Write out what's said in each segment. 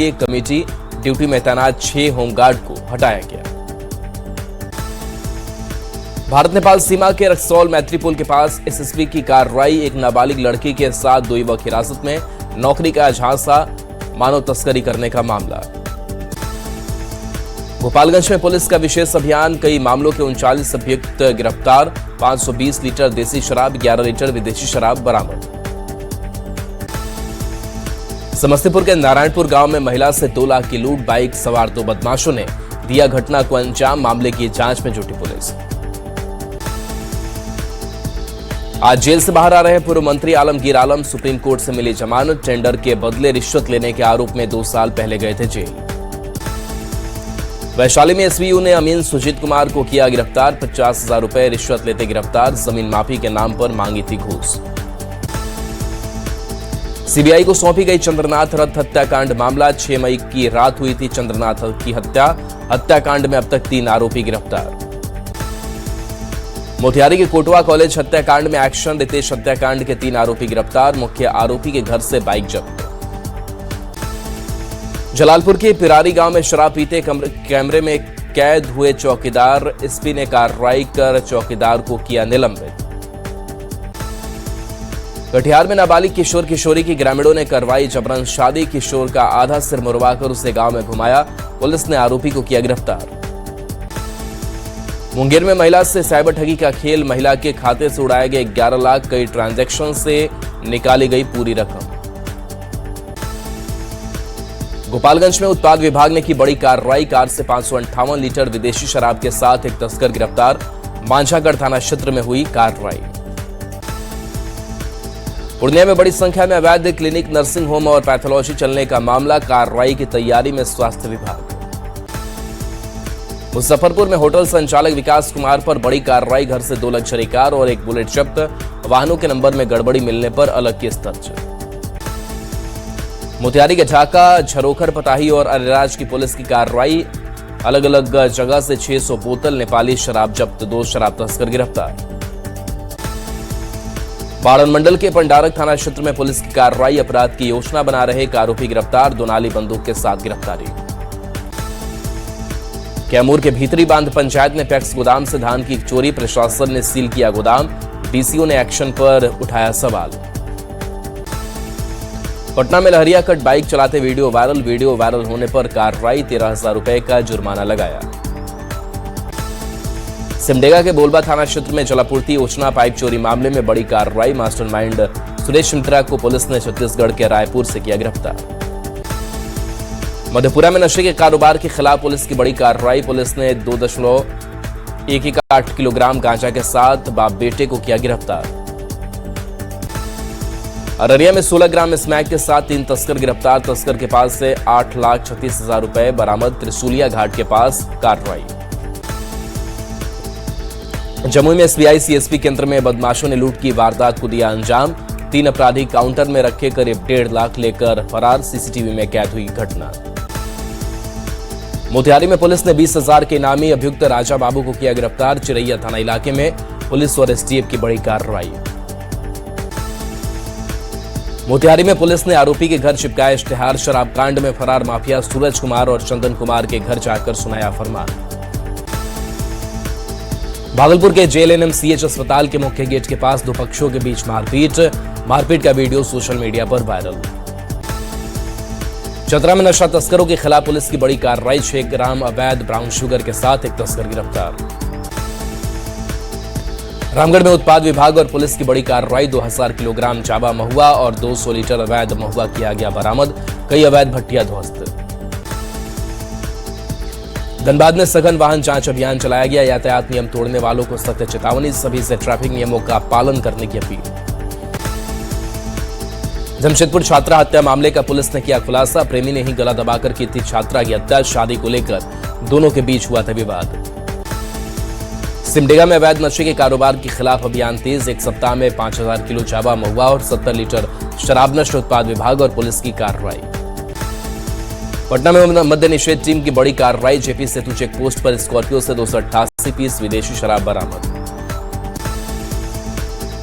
Committee duty में तैनात 6 home guard को हटाया गया। भारत नेपाल सीमा के रक्सौल मैत्री पुल के पास एसएसबी की कार्रवाई। एक नाबालिग लड़की के साथ 2 युवक हिरासत में, नौकरी का झांसा, मानव तस्करी करने का मामला। गोपालगंज में पुलिस का विशेष अभियान, कई मामलों के 39 अभियुक्त गिरफ्तार, 520 लीटर देसी शराब, 11 लीटर विदेशी शराब बरामद। समस्तीपुर के नारायणपुर गांव में महिला से 2 लाख की लूट, बाइक सवार 2 बदमाशों ने दिया घटना को अंजाम, मामले की जांच में जुटी पुलिस। आज जेल से बाहर आ रहे पूर्व मंत्री आलमगीर आलम, सुप्रीम कोर्ट से मिली जमानत। टेंडर के बदले रिश्वत लेने के आरोप में 2 साल पहले गए थे जेल। वैशाली में एसवीयू ने अमीन सुजीत कुमार को किया गिरफ्तार, 50,000 रुपए रिश्वत लेते गिरफ्तार, जमीन माफी के नाम पर मांगी थी घूस। सीबीआई को सौंपी गई चंद्रनाथ रथ हत्याकांड मामला, 6 मई की रात हुई थी चंद्रनाथ की हत्या। हत्याकांड में अब तक 3 आरोपी गिरफ्तार। मोतिहारी के कोटवा कॉलेज हत्याकांड में एक्शन, रितेश हत्याकांड के 3 आरोपी गिरफ्तार, मुख्य आरोपी के घर से बाइक जब्त। जलालपुर के पिरारी गांव में शराब पीते कैमरे में कैद हुए चौकीदार, एसपी ने कार्रवाई कर चौकीदार को किया निलंबित। कटिहार में नाबालिग किशोर किशोरी की ग्रामीणों ने करवाई जबरन शादी, किशोर का आधा सिर मुड़वाकर उसे गांव में घुमाया, पुलिस ने आरोपी को किया गिरफ्तार। मुंगेर में महिला से साइबर ठगी का खेल, महिला के खाते से उड़ाए गए 11 लाख, कई ट्रांजैक्शन से निकाली गई पूरी रकम। गोपालगंज में उत्पाद विभाग ने की बड़ी कार्रवाई, कार से 558 लीटर विदेशी शराब के साथ एक तस्कर गिरफ्तार, मांझागढ़ थाना क्षेत्र में हुई कार्रवाई। पूर्णिया में बड़ी संख्या में अवैध क्लिनिक, नर्सिंग होम और पैथोलॉजी चलने का मामला, कार्रवाई की तैयारी में स्वास्थ्य विभाग। मुजफ्फरपुर में होटल संचालक विकास कुमार पर बड़ी कार्रवाई, घर से 2 लग्जरी कार और 1 बुलेट जब्त, वाहनों के नंबर में गड़बड़ी मिलने पर अलग केस दर्ज। मोतिहारी के ढाका, झरोखर, पताही और अरेराज की पुलिस की कार्रवाई, अलग अलग जगह से 600 बोतल नेपाली शराब जब्त, 2 शराब तस्कर गिरफ्तार। बाड़न मंडल के पंडारक थाना क्षेत्र में पुलिस की कार्रवाई, अपराध की योजना बना रहे एक आरोपी गिरफ्तार, 2 नाली बंदूक के साथ गिरफ्तारी। कैमूर के भीतरी बांध पंचायत में पैक्स गोदाम से धान की चोरी, प्रशासन ने सील किया गोदाम, डीसीओ ने एक्शन पर उठाया सवाल। पटना में लहरिया कट बाइक चलाते वीडियो वायरल होने पर कार्रवाई, 13,000 रुपए का जुर्माना लगाया। सिमडेगा के बोलबा थाना क्षेत्र में जलापूर्ति योजना पाइप चोरी मामले में बड़ी कार्रवाई, मास्टरमाइंड सुरेश मित्रा को पुलिस ने छत्तीसगढ़ के रायपुर से किया गिरफ्तार। मधेपुरा में नशे के कारोबार के खिलाफ पुलिस की बड़ी कार्रवाई, पुलिस ने 2.18 किलोग्राम गांजा के साथ बाप बेटे को किया गिरफ्तार। अररिया में 16 ग्राम स्मैक के साथ 3 तस्कर गिरफ्तार, तस्कर के पास से 8,36,000 रुपए बरामद, त्रिशूलिया घाट के पास कार्रवाई। जमुई में एसबीआई सीएसपी केंद्र में बदमाशों ने लूट की वारदात को दिया अंजाम, 3 अपराधी काउंटर में रखे करीब 1.5 लाख लेकर फरार, सीसीटीवी में कैद हुई घटना। मोतिहारी में पुलिस ने 20,000 के इनामी अभियुक्त राजा बाबू को किया गिरफ्तार, चिरैया थाना इलाके में पुलिस और एसटीएफ की बड़ी कार्रवाई। मोतिहारी में पुलिस ने आरोपी के घर चिपकाया इश्तेहार, शराब कांड में फरार माफिया सूरज कुमार और चंदन कुमार के घर जाकर सुनाया फरमान। भागलपुर के जेएलएनएमसीएच अस्पताल के मुख्य गेट के पास 2 पक्षों के बीच मारपीट का वीडियो सोशल मीडिया पर वायरल। चतरा में नशा तस्करों के खिलाफ पुलिस की बड़ी कार्रवाई, 6 ग्राम अवैध ब्राउन शुगर के साथ एक तस्कर गिरफ्तार। रामगढ़ में उत्पाद विभाग और पुलिस की बड़ी कार्रवाई, 2000 किलोग्राम चाबा महुआ और 200 लीटर अवैध महुआ किया गया बरामद, कई अवैध भट्टियां ध्वस्त। धनबाद में सघन वाहन जांच अभियान चलाया गया, यातायात नियम तोड़ने वालों को सख्त चेतावनी, सभी से ट्रैफिक नियमों का पालन करने की अपील। जमशेदपुर छात्रा हत्या मामले का पुलिस ने किया खुलासा, प्रेमी ने ही गला दबाकर की थी छात्रा की हत्या, शादी को लेकर दोनों के बीच हुआ था विवाद। सिमडेगा में अवैध नशे के कारोबार के खिलाफ अभियान तेज, 1 सप्ताह में 5000 किलो चाबा महुआ और 70 लीटर शराब नष्ट, उत्पाद विभाग और पुलिस की कार्रवाई। पटना में मद्य निषेध टीम की बड़ी कार्रवाई, जेपी सेतु चेक पोस्ट पर स्कॉर्पियो से 288 पीस विदेशी शराब बरामद।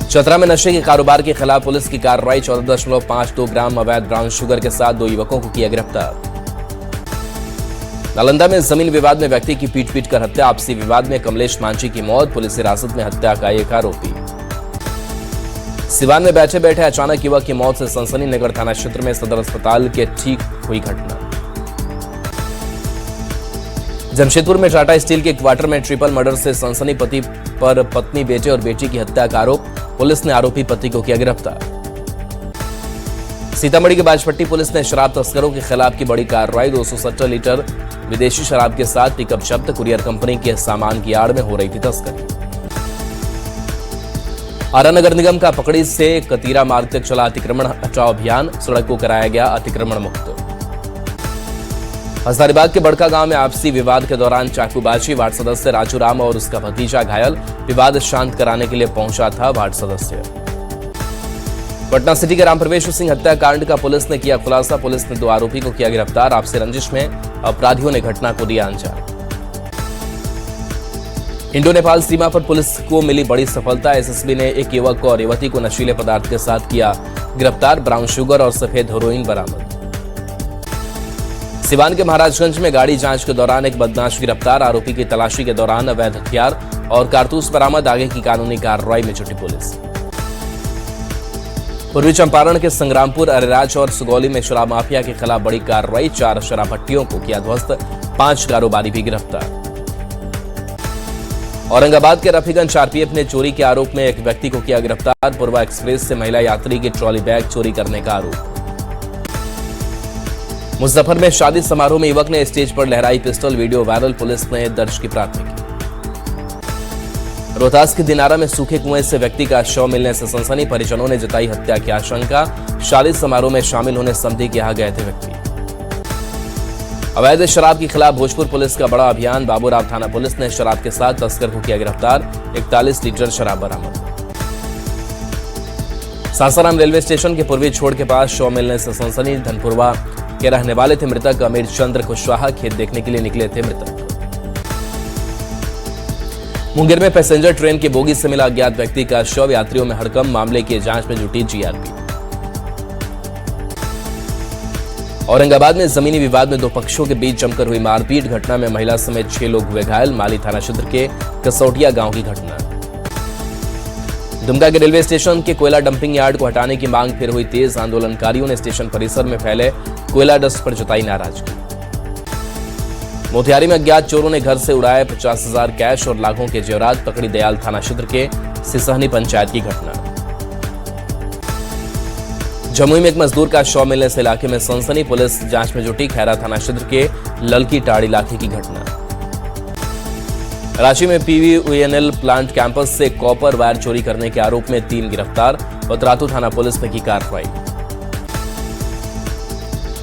चतरा में नशे के कारोबार के खिलाफ पुलिस की कार्रवाई, 14.52 ग्राम अवैध ब्राउन शुगर के साथ 2 युवकों को किया गिरफ्तार। नालंदा में जमीन विवाद में व्यक्ति की पीट कर हत्या, आपसी विवाद में कमलेश मांझी की मौत, पुलिस हिरासत में हत्या का एक आरोपी। सिवान में बैठे बैठे अचानक युवक की मौत से सनसनी, नगर थाना क्षेत्र में सदर अस्पताल के ठीक हुई घटना। जमशेदपुर में टाटा स्टील के क्वार्टर में ट्रिपल मर्डर से सनसनी, पति पर पत्नी, बेटे और बेटी की हत्या का आरोप, पुलिस ने आरोपी पति को किया गिरफ्तार। सीतामढ़ी के बाजपट्टी पुलिस ने शराब तस्करों के खिलाफ की बड़ी कार्रवाई, 270 लीटर विदेशी शराब के साथ पिकअप जब्त, कुरियर कंपनी के सामान की आड़ में हो रही थी तस्करी। आरा नगर निगम का पकड़ी से कतीरा मार्ग तक चला अतिक्रमण हटाओ अभियान, सड़क को कराया गया अतिक्रमण मुक्त। हजारीबाग के बड़का गांव में आपसी विवाद के दौरान चाकूबाजी, वार्ड सदस्य राजू राम और उसका भतीजा घायल, विवाद शांत कराने के लिए पहुंचा था वार्ड सदस्य। पटना सिटी के रामप्रवेश सिंह हत्याकांड का पुलिस ने किया खुलासा, पुलिस ने 2 आरोपी को किया गिरफ्तार, आपसी रंजिश में अपराधियों ने घटना को दिया अंजाम। इंडो नेपाल सीमा पर पुलिस को मिली बड़ी सफलता, एसएसबी ने एक युवक और युवती को नशीले पदार्थ के साथ किया गिरफ्तार, ब्राउन शुगर और सफेद हेरोइन बरामद। सिवान के महाराजगंज में गाड़ी जांच के दौरान एक बदमाश गिरफ्तार, आरोपी की तलाशी के दौरान अवैध हथियार और कारतूस बरामद, आगे की कानूनी कार्रवाई में जुटी पुलिस। पूर्वी चंपारण के संग्रामपुर, अरेराज और सुगौली में शराब माफिया के खिलाफ बड़ी कार्रवाई, 4 शराब भट्टियों को किया ध्वस्त, 5 कारोबारी भी गिरफ्तार। औरंगाबाद के रफीगंज आरपीएफ ने चोरी के आरोप में एक व्यक्ति को किया गिरफ्तार, पूर्वा एक्सप्रेस से महिला यात्री की ट्रॉली बैग चोरी करने का आरोप। मुजफ्फर में शादी समारोह में युवक ने स्टेज पर लहराई पिस्टल, वीडियो वायरल, पुलिस ने दर्ज की प्राथमिकी। रोहतास के दिनारा में सूखे कुएं से व्यक्ति का शव मिलने से सनसनी, परिजनों ने जताई हत्या की आशंका, शादी समारोह में शामिल होने समधी के यहां गए थे व्यक्ति। अवैध शराब के खिलाफ भोजपुर पुलिस का बड़ा अभियान, बाबूराव थाना पुलिस ने शराब के साथ तस्कर को किया गिरफ्तार, 41 लीटर शराब बरामद। सासाराम रेलवे स्टेशन के पूर्वी छोड़ के पास शव मिलने से सनसनी, धनपुरवा के रहने वाले थे मृतक, अमीर चंद्र कुशवाहा, खेत देखने के लिए निकले थे मृतक। मुंगेर में पैसेंजर ट्रेन की बोगी से मिला अज्ञात व्यक्ति का शव, यात्रियों में हड़कंप, मामले की जांच में जुटी जीआरपी। औरंगाबाद में जमीनी विवाद में 2 पक्षों के बीच जमकर हुई मारपीट, घटना में महिला समेत 6 लोग हुए घायल, माली थाना क्षेत्र के कसौटिया गांव की घटना। दुमका के रेलवे स्टेशन के कोयला डंपिंग यार्ड को हटाने की मांग फिर हुई तेज, आंदोलनकारियों ने स्टेशन परिसर में फैले कोयला डस्ट पर जताई नाराजगी। मोतिहारी में अज्ञात चोरों ने घर से उड़ाए 50,000 कैश और लाखों के जेवरात, पकड़ी दयाल थाना क्षेत्र के सिसहनी पंचायत की घटना। जमुई में एक मजदूर का शव मिलने से इलाके में सनसनी, पुलिस जांच में जुटी, खैरा थाना क्षेत्र के ललकी टाड़ इलाके की घटना। रांची में पीवीयूएनएल प्लांट कैंपस से कॉपर वायर चोरी करने के आरोप में 3 गिरफ्तार, पतरातू थाना पुलिस ने की कार्रवाई।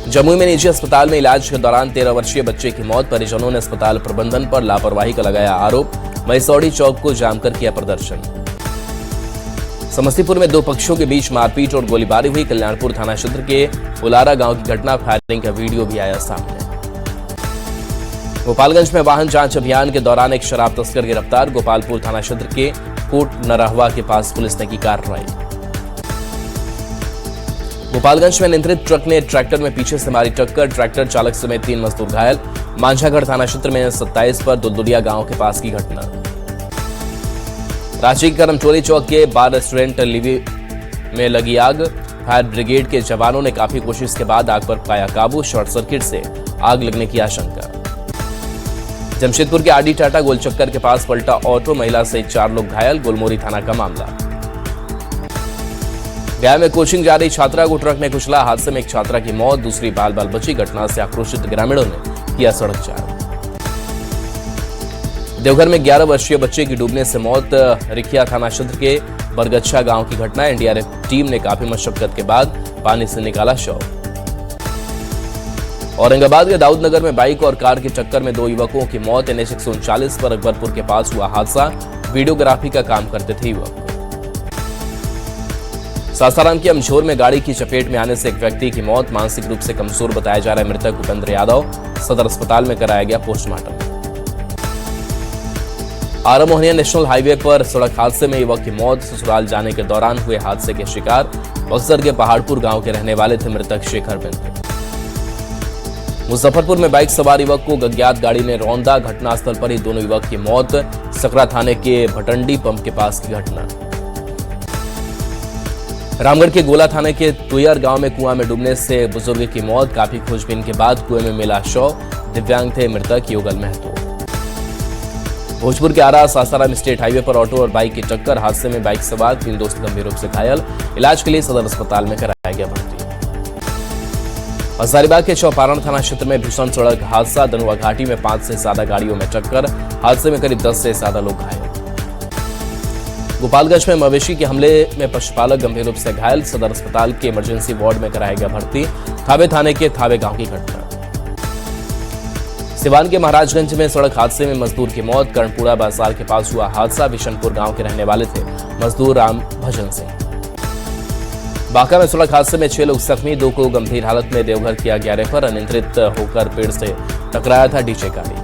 जमुई में निजी अस्पताल में इलाज के दौरान 13 वर्षीय बच्चे की मौत, परिजनों ने अस्पताल प्रबंधन पर लापरवाही का लगाया आरोप, मैसौड़ी चौक को जाम कर किया प्रदर्शन। समस्तीपुर में 2 पक्षों के बीच मारपीट और गोलीबारी हुई, कल्याणपुर थाना क्षेत्र के उलारा गांव की घटना, फायरिंग का वीडियो भी आया सामने। गोपालगंज में वाहन जांच अभियान के दौरान एक शराब तस्कर गिरफ्तार, गोपालपुर थाना क्षेत्र के कोट नरहवा के पास पुलिस ने की कार्रवाई। गोपालगंज में नियंत्रित ट्रक ने ट्रैक्टर में पीछे से मारी टक्कर, ट्रैक्टर चालक समेत 3 मजदूर घायल, मांझागढ़ थाना क्षेत्र में 27 पर दुलदुलिया गांव के पास की घटना। रांची के करमचोरी चौक के बार रेस्टोरेंट लिवी में लगी आग, फायर ब्रिगेड के जवानों ने काफी कोशिश के बाद आग पर पाया काबू, शॉर्ट सर्किट से आग लगने की आशंका। जमशेदपुर के आरडी टाटा गोलचक्कर के पास पलटा ऑटो, महिला सहित 4 लोग घायल, गुलमोरी थाना का मामला। गया में कोचिंग जा रही छात्रा को ट्रक ने कुचला, हादसे में एक छात्रा की मौत, दूसरी बाल बाल बची, घटना से आक्रोशित ग्रामीणों ने किया सड़क जाम। देवघर में 11 वर्षीय बच्चे की डूबने से मौत, रिखिया थाना क्षेत्र के बरगच्छा गांव की घटना, एनडीआरएफ टीम ने काफी मशक्कत के बाद पानी से निकाला शव। औरंगाबाद के दाऊदनगर में बाइक और कार की टक्कर में 2 युवकों की मौत, NH 139 पर अकबरपुर के पास हुआ हादसा, वीडियोग्राफी का काम करते थे युवक। सासाराम के अमझोर में गाड़ी की चपेट में आने से एक व्यक्ति की मौत, मानसिक रूप से कमजोर बताया जा रहा है मृतक उपेंद्र यादव, सदर अस्पताल में कराया गया पोस्टमार्टम। आरा मोहनिया नेशनल हाईवे पर सड़क हादसे में युवक की मौत, ससुराल जाने के दौरान हुए हादसे के शिकार बक्सर के पहाड़पुर गांव के रहने वाले थे मृतक शेखर बिंद। मुजफ्फरपुर में बाइक सवार युवक को अज्ञात गाड़ी ने रौंदा, घटनास्थल पर ही दोनों युवक की मौत। सकरा थाने के भटंडी पंप के पास की घटना। रामगढ़ के गोला थाने के तुयर गांव में कुआं में डूबने से बुजुर्ग की मौत। काफी खोजबीन के बाद कुएं में मिला शव। दिव्यांग थे मृतक युगल महतो। भोजपुर के आरा सासाराम स्टेट हाईवे पर ऑटो और बाइक की टक्कर। हादसे में बाइक सवार 3 दोस्त गंभीर रूप से घायल। इलाज के लिए सदर अस्पताल में कराया गया भर्ती। हजारीबाग के चौपारण थाना क्षेत्र में भीषण सड़क हादसा। दनुआ घाटी में 5 से ज्यादा गाड़ियों में टक्कर। हादसे में करीब 10 से ज्यादा लोग घायल। गोपालगंज में मवेशी के हमले में पशुपालक गंभीर रूप से घायल। सदर अस्पताल के इमरजेंसी वार्ड में कराया गया भर्ती। थावे थाने के थावे गांव की घटना। सिवान के महाराजगंज में सड़क हादसे में मजदूर की मौत। कर्णपुरा बाजार के पास हुआ हादसा। बिशनपुर गांव के रहने वाले थे मजदूर राम भजन सिंह। बांका में सड़क हादसे में 6 लोग जख्मी, 2 को गंभीर हालत में देवघर किया गया रेफर। अनियंत्रित होकर पेड़ से टकराया था डीजे गाड़ी।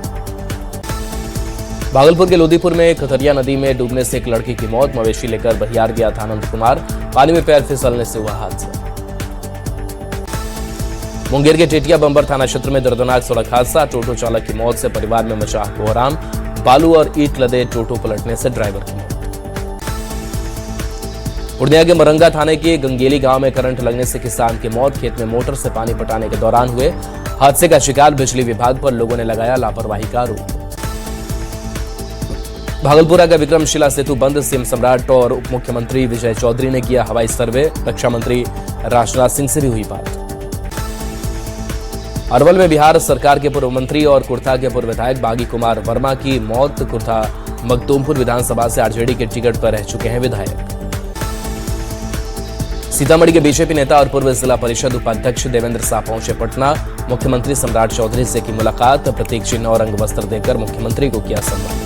भागलपुर के लोदीपुर में खतरिया नदी में डूबने से एक लड़की की मौत। मवेशी लेकर बहियार गया था अनंत कुमार, पानी में पैर फिसलने से हुआ हादसा। मुंगेर के टेटिया बंबर थाना क्षेत्र में दर्दनाक सड़क हादसा। टोटो चालक की मौत से परिवार में मचा कोहराम। बालू और ईंट लदे टोटो पलटने से ड्राइवर की मौत। पूर्णिया के मरंगा थाने के गंगेली गांव में करंट लगने से किसान की मौत। खेत में मोटर से पानी पटाने के दौरान हुए हादसे का शिकार। बिजली विभाग पर लोगों ने लगाया लापरवाही का आरोप। भागलपुरा का विक्रमशिला सेतु बंद। सीएम सम्राट और उप मुख्यमंत्री विजय चौधरी ने किया हवाई सर्वे। रक्षा मंत्री राजनाथ सिंह से भी हुई बात। अरवल में बिहार सरकार के पूर्व मंत्री और कुर्था के पूर्व विधायक बागी कुमार वर्मा की मौत। कुर्था मखदूमपुर विधानसभा से आरजेडी के टिकट पर रह चुके हैं विधायक। सीतामढ़ी के बीजेपी नेता और पूर्व जिला परिषद उपाध्यक्ष देवेंद्र शाह पहुंचे पटना। मुख्यमंत्री सम्राट चौधरी से की मुलाकात। प्रतीक चिन्ह और अंग वस्त्र देकर मुख्यमंत्री को किया सम्मान।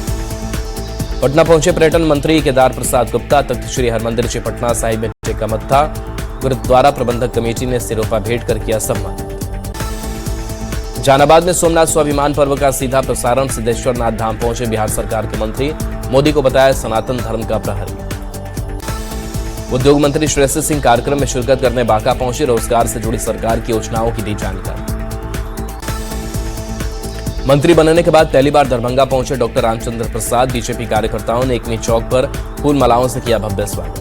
पटना पहुंचे पर्यटन मंत्री केदार प्रसाद गुप्ता। तख्त श्री हरमंदिर से पटना साहिब में टेका मत्था। गुरुद्वारा प्रबंधक कमेटी ने सिरोपा भेंट कर किया सम्मान। जहानाबाद में सोमनाथ स्वाभिमान पर्व का सीधा प्रसारण। सिद्धेश्वर नाथ धाम पहुंचे बिहार सरकार के मंत्री। मोदी को बताया सनातन धर्म का प्रहरी। उद्योग मंत्री श्रेयसी सिंह कार्यक्रम में शिरकत करने बांका पहुंचे। रोजगार से जुड़ी सरकार की योजनाओं की दी जानकारी। मंत्री बनने के बाद पहली बार दरभंगा पहुंचे डॉक्टर रामचंद्र प्रसाद। बीजेपी कार्यकर्ताओं ने एकनी चौक पर फूल मालाओं से किया भव्य स्वागत।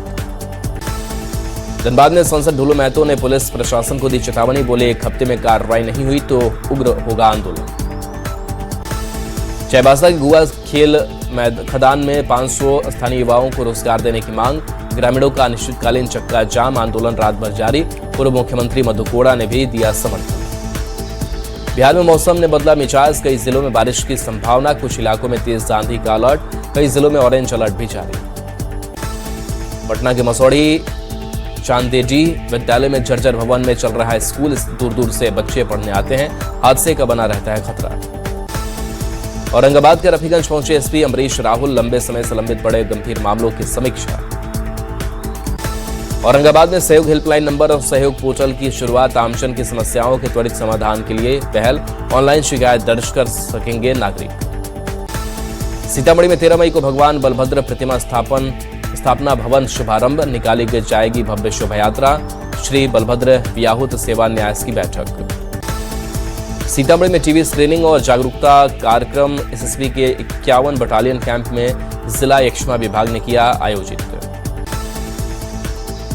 धनबाद में सांसद ढुलू महतो ने पुलिस प्रशासन को दी चेतावनी। बोले 1 हफ्ते में कार्रवाई नहीं हुई तो उग्र होगा आंदोलन। चाईबासा के गुआ खेल खदान में 500 स्थानीय युवाओं को रोजगार देने की मांग। ग्रामीणों का अनिश्चितकालीन चक्का जाम। आंदोलन रात भर जारी। पूर्व मुख्यमंत्री मधु कोड़ा ने भी दिया समर्थन। बिहार में मौसम ने बदला मिजाज। कई जिलों में बारिश की संभावना। कुछ इलाकों में तेज आंधी का अलर्ट। कई जिलों में ऑरेंज अलर्ट भी जारी। पटना के मसौढ़ी चांदेडी विद्यालय में जर्जर भवन में चल रहा है स्कूल। दूर दूर से बच्चे पढ़ने आते हैं। हादसे का बना रहता है खतरा। औरंगाबाद के रफीगंज पहुंचे एसपी अमरीश राहुल। लंबे समय से लंबित पड़े गंभीर मामलों की समीक्षा। औरंगाबाद में सहयोग हेल्पलाइन नंबर और सहयोग पोर्टल की शुरुआत। आमजन की समस्याओं के त्वरित समाधान के लिए पहल। ऑनलाइन शिकायत दर्ज कर सकेंगे नागरिक। सीतामढ़ी में 13 मई को भगवान बलभद्र प्रतिमा स्थापना भवन शुभारंभ। निकाली जाएगी भव्य शोभा यात्रा। श्री बलभद्र व्याहुत सेवा न्यास की बैठक। सीतामढ़ी में टीवी स्क्रीनिंग और जागरूकता कार्यक्रम। एसएसबी के 51 बटालियन कैंप में जिला यक्ष्मा विभाग ने किया आयोजित।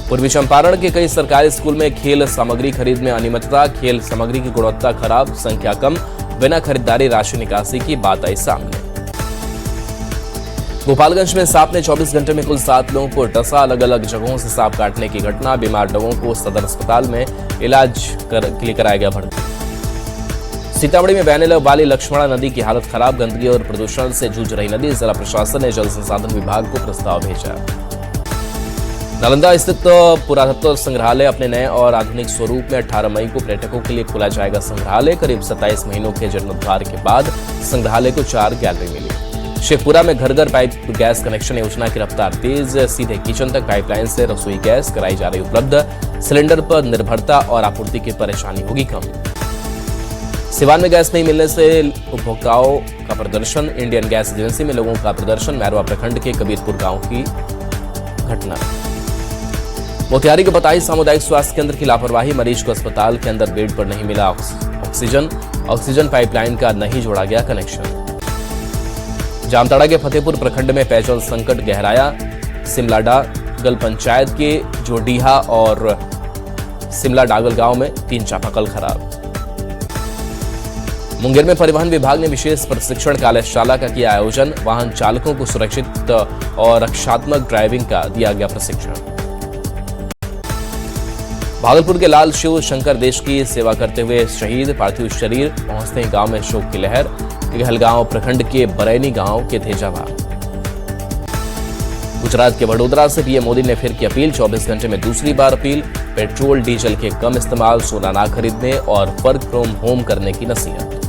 पूर्वी चंपारण के कई सरकारी स्कूल में खेल सामग्री खरीद में अनियमितता। खेल सामग्री की गुणवत्ता खराब, संख्या कम, बिना खरीदारी राशि निकासी की बात आई सामने। गोपालगंज में सांप ने 24 घंटे में कुल 7 लोगों को डसा। अलग अलग जगहों से सांप काटने की घटना। बीमार लोगों को सदर अस्पताल में इलाज के लिए कराया गया भर्ती। सीतामढ़ी में बहने वाली लक्ष्मणा नदी की हालत खराब। गंदगी और प्रदूषण से जूझ रही नदी। जिला प्रशासन ने जल संसाधन विभाग को प्रस्ताव भेजा। नालंदा स्थित पुरातत्व संग्रहालय अपने नए और आधुनिक स्वरूप में 18 मई को पर्यटकों के लिए खोला जाएगा। संग्रहालय करीब 27 महीनों के जीर्णोद्धार के बाद संग्रहालय को 4 गैलरी मिली। शेखपुरा में घर घर पाइप गैस कनेक्शन योजना की रफ्तार तेज। सीधे किचन तक पाइपलाइन से रसोई गैस कराई जा रही उपलब्ध। सिलेंडर पर निर्भरता और आपूर्ति की परेशानी होगी कम। सिवान में गैस नहीं मिलने से उपभोक्ताओं का प्रदर्शन। इंडियन गैस एजेंसी में लोगों का प्रदर्शन। मैरवा प्रखंड के कबीरपुर गांव की घटना। मोतिहारी के बताई सामुदायिक स्वास्थ्य केंद्र की लापरवाही। मरीज को अस्पताल के अंदर बेड पर नहीं मिला ऑक्सीजन। ऑक्सीजन पाइपलाइन का नहीं जोड़ा गया कनेक्शन। जामताड़ा के फतेहपुर प्रखंड में पेयजल संकट गहराया। सिमला डागल पंचायत के जोडीहा और सिमला डागल गांव में 3 चापाकल खराब। मुंगेर में परिवहन विभाग ने विशेष प्रशिक्षण कार्यशाला का किया आयोजन। वाहन चालकों को सुरक्षित और रक्षात्मक ड्राइविंग का दिया गया प्रशिक्षण। भागलपुर के लाल शिव शंकर देश की सेवा करते हुए शहीद, पार्थिव शरीर पहुंचते ही गांव में शोक की लहर। कहलगांव प्रखंड के बरैनी गांव के थे जवान। गुजरात के वडोदरा से पीएम मोदी ने फिर की अपील। 24 घंटे में दूसरी बार अपील। पेट्रोल डीजल के कम इस्तेमाल, सोना ना खरीदने और वर्क फ्रॉम होम करने की नसीहत।